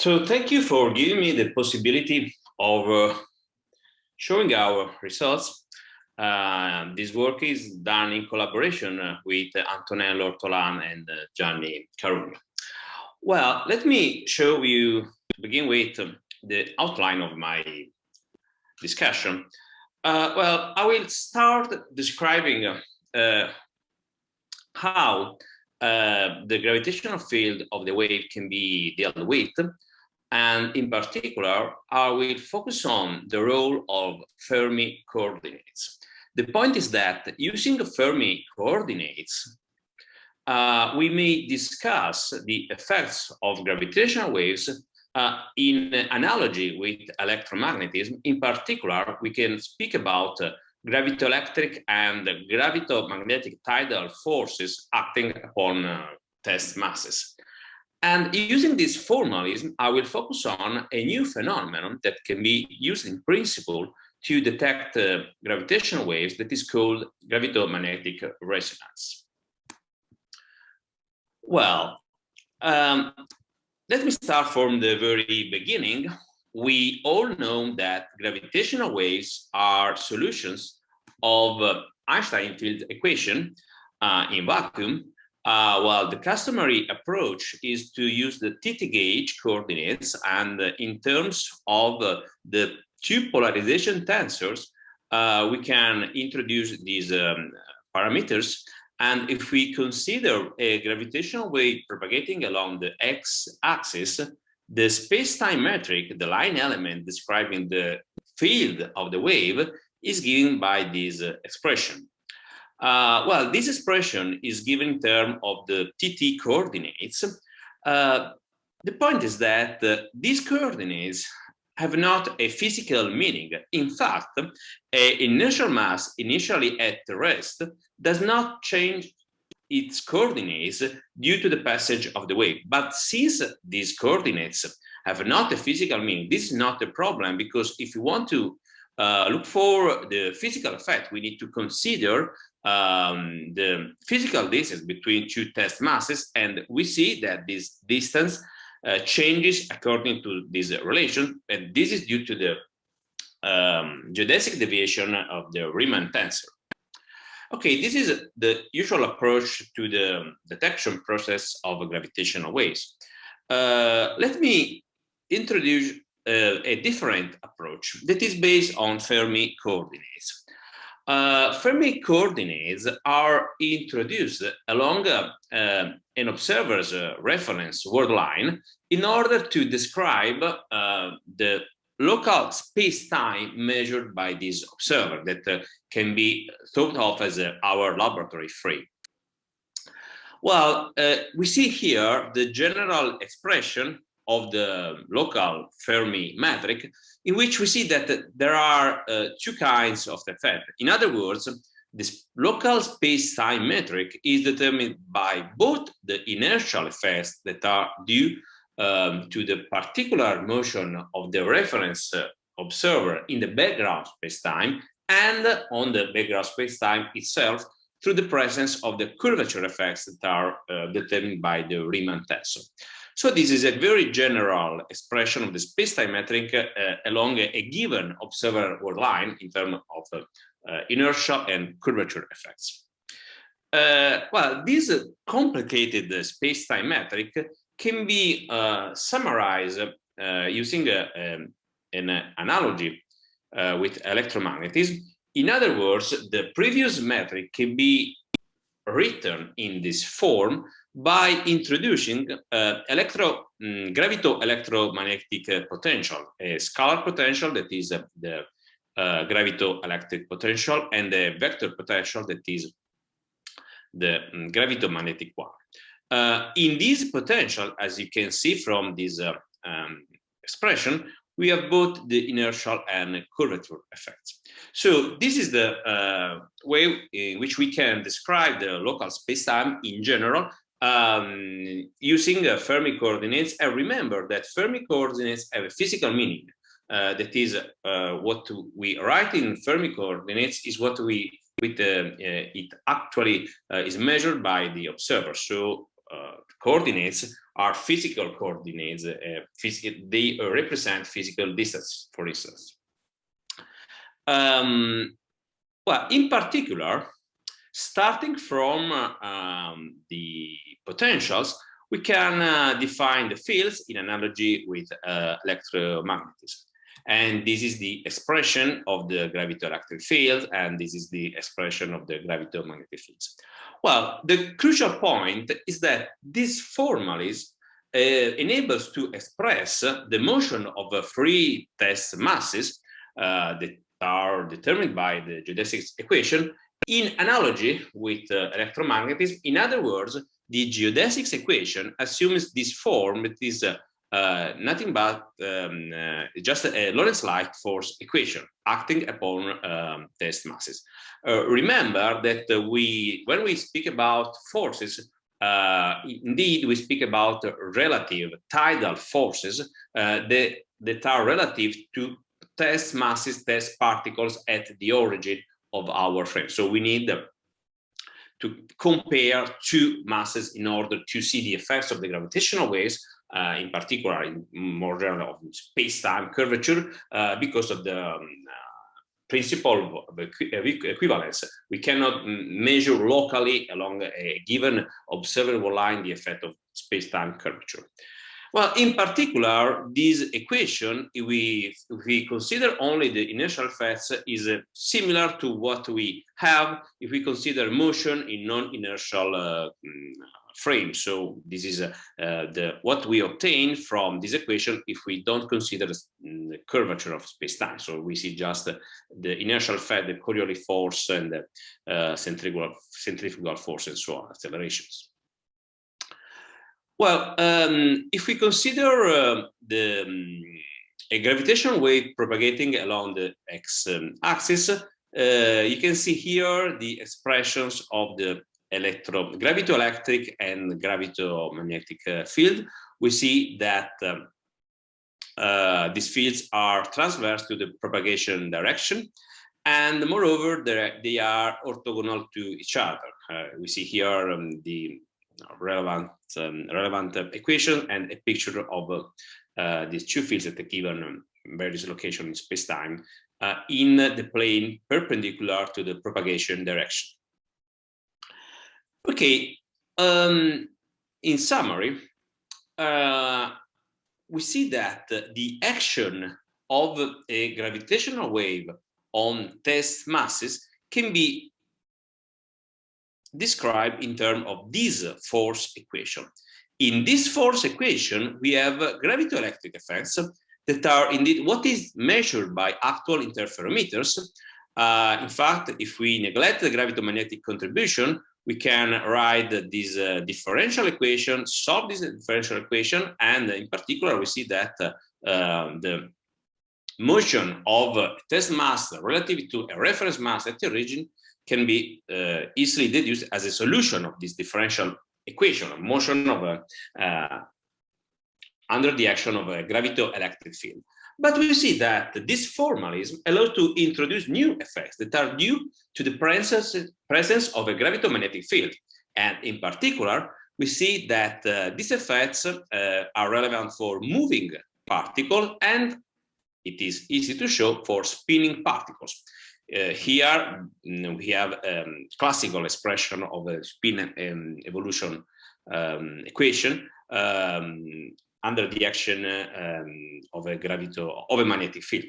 So thank you for giving me the possibility of showing our results. This work is done in collaboration with Antonello Ortolan and Gianni Carullo. Well, let me show you, to begin with, the outline of my discussion. Well, I will start describing how the gravitational field of the wave can be dealt with. And in particular, I will focus on the role of Fermi coordinates. The point is that using Fermi coordinates, we may discuss the effects of gravitational waves in analogy with electromagnetism. In particular, we can speak about gravitoelectric and gravitomagnetic tidal forces acting upon test masses. And using this formalism, I will focus on a new phenomenon that can be used in principle to detect gravitational waves, that is called gravitomagnetic resonance. Well, let me start from the very beginning. We all know that gravitational waves are solutions of Einstein field equation in vacuum. Well, the customary approach is to use the TT gauge coordinates, and in terms of the two polarization tensors, we can introduce these parameters. And if we consider a gravitational wave propagating along the x-axis, the space-time metric, the line element describing the field of the wave, is given by this expression. Well, this expression is given in terms of the TT coordinates. The point is that these coordinates have not a physical meaning. In fact, an inertial mass initially at rest does not change its coordinates due to the passage of the wave. But since these coordinates have not a physical meaning, this is not a problem, because if you want to look for the physical effect, we need to consider the physical distance between two test masses, and we see that this distance changes according to this relation, and this is due to the geodesic deviation of the Riemann tensor. Okay, this is the usual approach to the detection process of gravitational waves. Let me introduce a different approach that is based on Fermi coordinates. Fermi coordinates are introduced along an observer's reference world line in order to describe the local space-time measured by this observer that can be thought of as our laboratory frame. Well, we see here the general expression of the local Fermi metric, in which we see that there are two kinds of effect. In other words, this local space-time metric is determined by both the inertial effects that are due to the particular motion of the reference observer in the background space-time, and on the background space-time itself through the presence of the curvature effects that are determined by the Riemann tensor. So this is a very general expression of the space-time metric along a given observer world line in terms of inertia and curvature effects. Well, this complicated space-time metric can be summarized using an analogy with electromagnetism. In other words, the previous metric can be written in this form by introducing gravitoelectromagnetic potential, a scalar potential that is the gravitoelectric potential, and the vector potential that is the gravitomagnetic one. In this potential, as you can see from this expression, we have both the inertial and curvature effects. So this is the way in which we can describe the local spacetime in general using Fermi coordinates. And remember that Fermi coordinates have a physical meaning. That is, what we write in Fermi coordinates is what it actually is measured by the observer. So coordinates are physical coordinates. They represent physical distance, for instance. Well, in particular, starting from the potentials, we can define the fields in analogy with electromagnetism. And this is the expression of the gravitoelectric field, and this is the expression of the gravitomagnetic fields. Well, the crucial point is that this formalism enables to express the motion of free test masses that are determined by the geodesic equation in analogy with electromagnetism. In other words, the geodesics equation assumes this form that is nothing but just a Lorentz-like force equation acting upon test masses. Remember that when we speak about forces, indeed we speak about relative tidal forces that are relative to test masses, test particles at the origin of our frame. So we need to compare two masses in order to see the effects of the gravitational waves, in particular, in more general, of space-time curvature, because of the principle of equivalence. We cannot measure locally along a given observable line the effect of space-time curvature. Well, in particular, this equation, if we consider only the inertial effects, is similar to what we have if we consider motion in non-inertial frames. So this is what we obtain from this equation if we don't consider the curvature of space-time. So we see just the inertial effect, the Coriolis force, and the centrifugal force, and so on, accelerations. Well, if we consider a gravitational wave propagating along the x-axis, you can see here the expressions of the gravitoelectric and gravitomagnetic field. We see that these fields are transverse to the propagation direction, and moreover, they are orthogonal to each other. We see here the relevant equation and a picture of these two fields at a given various location in space-time in the plane perpendicular to the propagation direction. Okay, in summary, we see that the action of a gravitational wave on test masses can be described in terms of this force equation. In this force equation, we have gravitoelectric effects that are indeed what is measured by actual interferometers. In fact, if we neglect the gravitomagnetic contribution, we can write this differential equation, solve this differential equation, and in particular, we see that the motion of a test mass relative to a reference mass at the origin can be easily deduced as a solution of this differential equation, a motion of under the action of a gravitoelectric field. But we see that this formalism allows to introduce new effects that are due to the presence of a gravitomagnetic field. And in particular, we see that these effects are relevant for moving particles, and it is easy to show for spinning particles. Here we have classical expression of a spin evolution equation under the action of a magnetic field.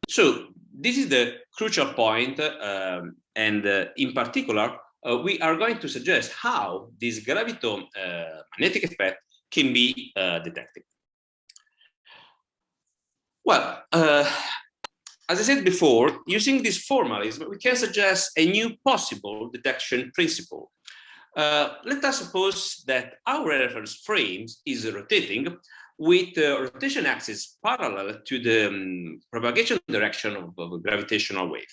So this is the crucial point, and in particular, we are going to suggest how this gravitomagnetic effect can be detected. Well, as I said before, using this formalism, we can suggest a new possible detection principle. Let us suppose that our reference frame is rotating with the rotation axis parallel to the propagation direction of a gravitational wave.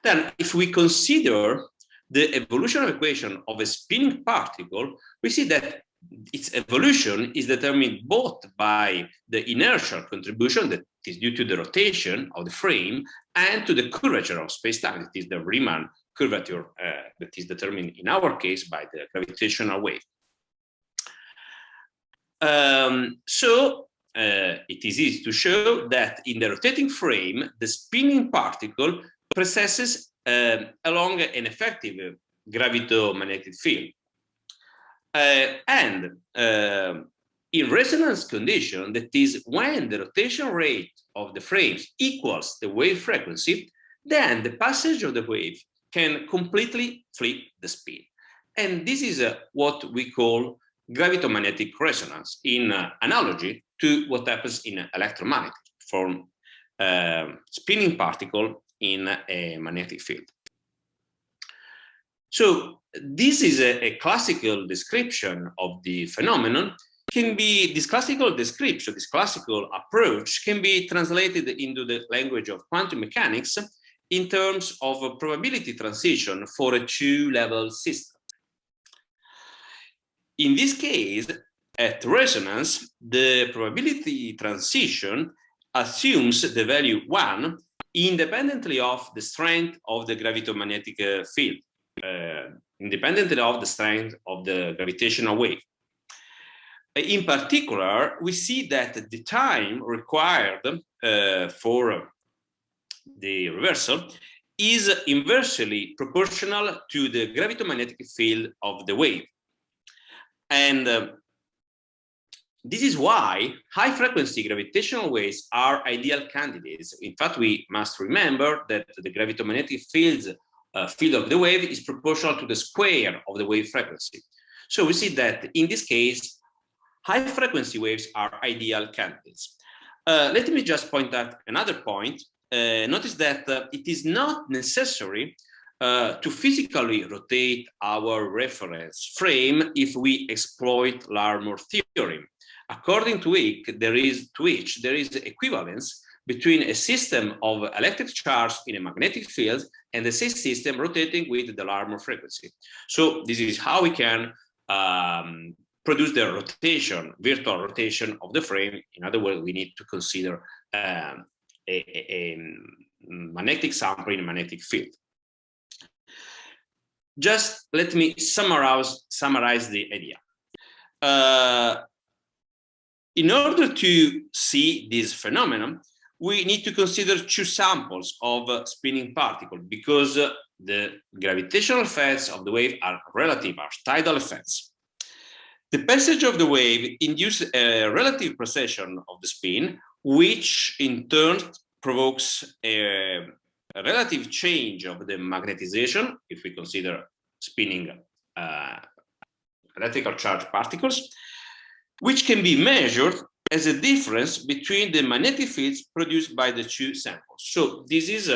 Then, if we consider the evolution equation of a spinning particle, we see that its evolution is determined both by the inertial contribution that is due to the rotation of the frame and to the curvature of space-time, that is the Riemann curvature that is determined in our case by the gravitational wave. It is easy to show that in the rotating frame, the spinning particle precesses along an effective gravitomagnetic field. In resonance condition, that is when the rotation rate of the frames equals the wave frequency, then the passage of the wave can completely flip the spin. And this is what we call gravitomagnetic resonance, in analogy to what happens in electromagnetic from spinning particle in a magnetic field. So this is a classical description of the phenomenon. This classical description, this classical approach can be translated into the language of quantum mechanics in terms of a probability transition for a two-level system. In this case, at resonance, the probability transition assumes the value 1 independently of the strength of the gravitomagnetic field, independently of the strength of the gravitational wave. In particular, we see that the time required for the reversal is inversely proportional to the gravitomagnetic field of the wave. And this is why high-frequency gravitational waves are ideal candidates. In fact, we must remember that the gravitomagnetic field of the wave is proportional to the square of the wave frequency. So we see that in this case, high-frequency waves are ideal candidates. Let me just point out another point. Notice that it is not necessary to physically rotate our reference frame if we exploit Larmor theorem, according to which there is equivalence between a system of electric charge in a magnetic field and the same system rotating with the Larmor frequency. So this is how we can produce the rotation, virtual rotation of the frame. In other words, we need to consider a magnetic sample in a magnetic field. Just let me summarize the idea. In order to see this phenomenon, we need to consider two samples of spinning particle, because the gravitational effects of the wave are relative, are tidal effects. The passage of the wave induces a relative precession of the spin, which in turn provokes a relative change of the magnetization, if we consider spinning electrical charge particles, which can be measured as a difference between the magnetic fields produced by the two samples. So this is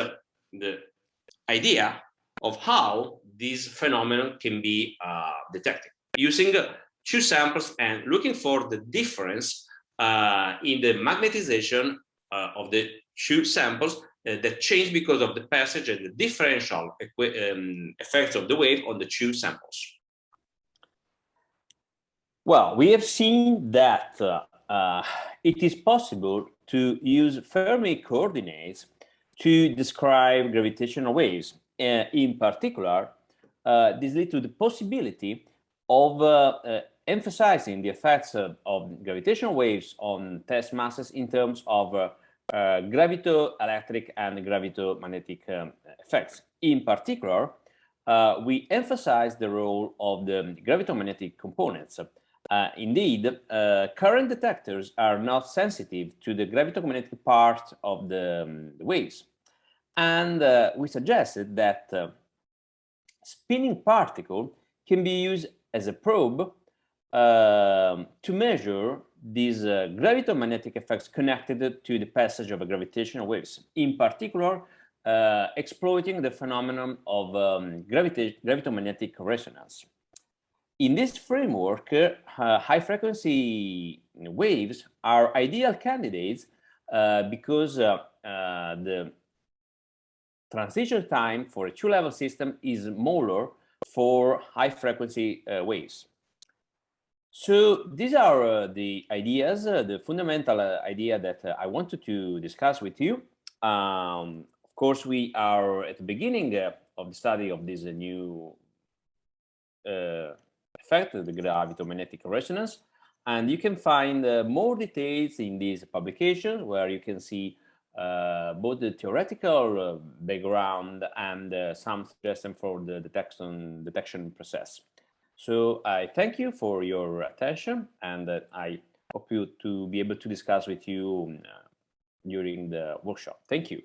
the idea of how this phenomenon can be detected, using two samples and looking for the difference in the magnetization of the two samples that change because of the passage and the differential effects of the wave on the two samples. Well, we have seen that it is possible to use Fermi coordinates to describe gravitational waves. In particular, this leads to the possibility of emphasizing the effects of gravitational waves on test masses in terms of gravitoelectric and gravitomagnetic effects. In particular, we emphasize the role of the gravitomagnetic components. Indeed, current detectors are not sensitive to the gravitomagnetic part of the waves. And we suggested that spinning particle can be used as a probe to measure these gravitomagnetic effects connected to the passage of gravitational waves, in particular exploiting the phenomenon of gravitomagnetic resonance. In this framework, high-frequency waves are ideal candidates because the transition time for a two-level system is smaller for high-frequency waves. So these are the ideas, the fundamental idea that I wanted to discuss with you. Of course, we are at the beginning the study of this new effect, the gravitomagnetic resonance. And you can find more details in this publication, where you can see both the theoretical background and some suggestions for the detection process. So I thank you for your attention, and I hope to be able to discuss with you during the workshop. Thank you.